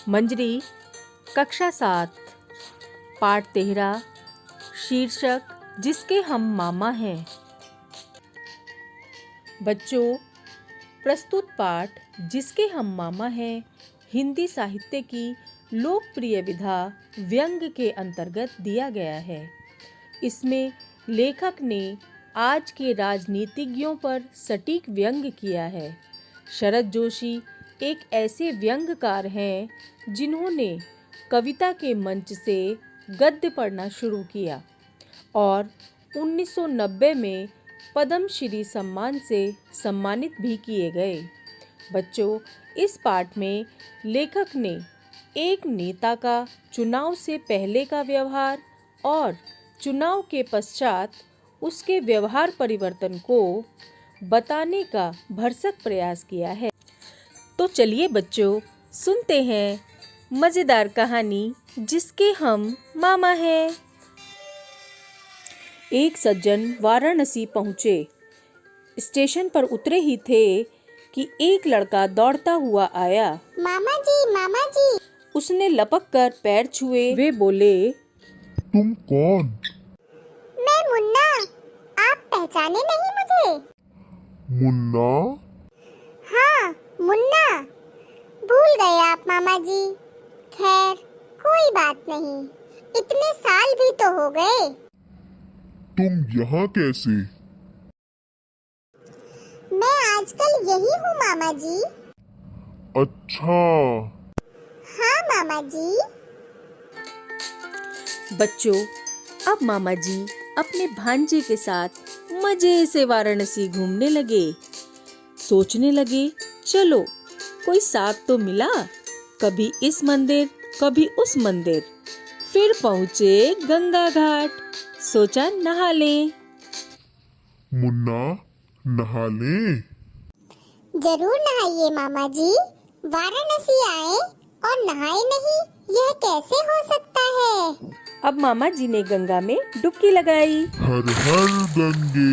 मंजरी कक्षा 7 पाठ 13 शीर्षक जिसके हम मामा हैं। बच्चों, प्रस्तुत पाठ जिसके हम मामा हैं हिंदी साहित्य की लोकप्रिय विधा व्यंग्य के अंतर्गत दिया गया है। इसमें लेखक ने आज के राजनीतिज्ञों पर सटीक व्यंग्य किया है। शरद जोशी एक ऐसे व्यंग्यकार हैं जिन्होंने कविता के मंच से गद्य पढ़ना शुरू किया और 1990 में पद्मश्री सम्मान से सम्मानित भी किए गए। बच्चों, इस पाठ में लेखक ने एक नेता का चुनाव से पहले का व्यवहार और चुनाव के पश्चात उसके व्यवहार परिवर्तन को बताने का भरसक प्रयास किया है। तो चलिए बच्चों, सुनते हैं मज़ेदार कहानी जिसके हम मामा हैं। एक सज्जन वाराणसी पहुँचे। स्टेशन पर उतरे ही थे कि एक लड़का दौड़ता हुआ आया। मामा जी। उसने लपक कर पैर छुए। वे बोले, तुम कौन? मैं मुन्ना। आप पहचाने नहीं मुझे? मुन्ना? हाँ, मुन्ना। भूल गए आप मामा जी। खैर, कोई बात नहीं। इतने साल भी तो हो गए। तुम यहाँ कैसे? मैं आजकल यही हूँ मामा जी। अच्छा। हाँ मामा जी। बच्चों, अब मामा जी अपने भांजे के साथ मजे से वाराणसी घूमने लगे। सोचने लगे, चलो कोई साथ तो मिला, कभी इस मंदिर कभी उस मंदिर। फिर पहुँचे गंगा घाट। सोचा नहा लें। मुन्ना, नहा ले। जरूर नहाइए मामा जी। वाराणसी आए और नहाए नहीं, यह कैसे हो सकता है? अब मामा जी ने गंगा में डुबकी लगाई। हर हर गंगे,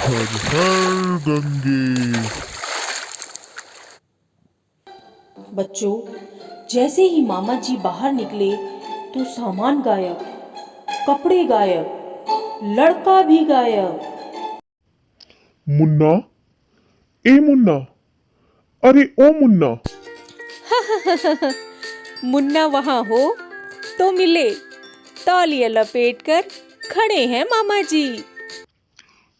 हर हर गंगे। बच्चों, जैसे ही मामा जी बाहर निकले तो सामान गायब, कपड़े गायब, लड़का भी गायब। मुन्ना, ए मुन्ना, अरे ओ मुन्ना। मुन्ना वहाँ हो तो मिले। तौलिया लपेटकर खड़े हैं मामा जी।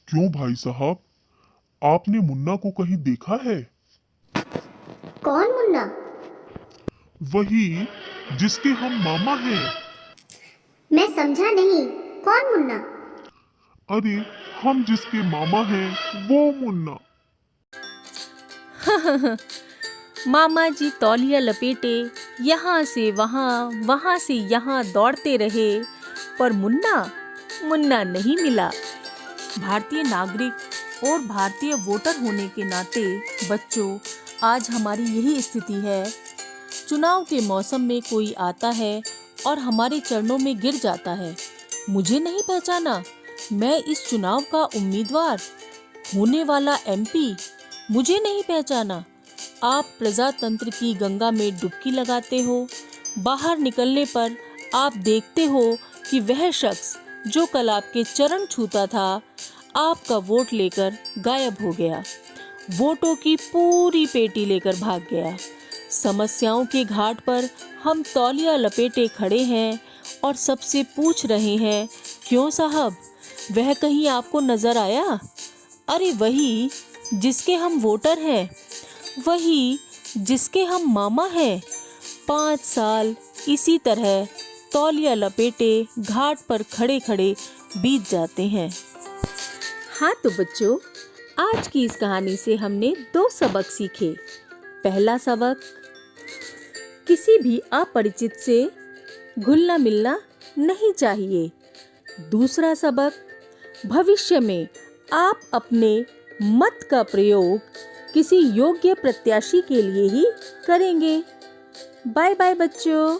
क्यों भाई साहब, आपने मुन्ना को कहीं देखा है? कौन मुन्ना? वही जिसके हम मामा हैं। मैं समझा नहीं। कौन मुन्ना? अरे, हम जिसके मामा हैं वो मुन्ना। मामा जी तौलिया लपेटे यहाँ से वहाँ, वहाँ से यहाँ दौड़ते रहे, पर मुन्ना नहीं मिला। भारतीय नागरिक और भारतीय वोटर होने के नाते बच्चों, आज हमारी यही स्थिति है। चुनाव के मौसम में कोई आता है और हमारे चरणों में गिर जाता है। मुझे नहीं पहचाना, मैं इस चुनाव का उम्मीदवार, होने वाला एमपी। मुझे नहीं पहचाना। आप प्रजातंत्र की गंगा में डुबकी लगाते हो। बाहर निकलने पर आप देखते हो कि वह शख्स जो कल आपके चरण छूता था, आपका वोट लेकर गायब हो गया। वोटों की पूरी पेटी लेकर भाग गया। समस्याओं के घाट पर हम तौलिया लपेटे खड़े हैं और सबसे पूछ रहे हैं, क्यों साहब, वह कहीं आपको नजर आया? अरे वही जिसके हम वोटर हैं, वही जिसके हम मामा हैं। 5 साल इसी तरह तौलिया लपेटे घाट पर खड़े खड़े बीत जाते हैं। हाँ तो बच्चों, आज की इस कहानी से हमने 2 सबक सीखे। पहला सबक, किसी भी अपरिचित से घुलना मिलना नहीं चाहिए। दूसरा सबक, भविष्य में आप अपने मत का प्रयोग किसी योग्य प्रत्याशी के लिए ही करेंगे। बाय बाय बच्चों।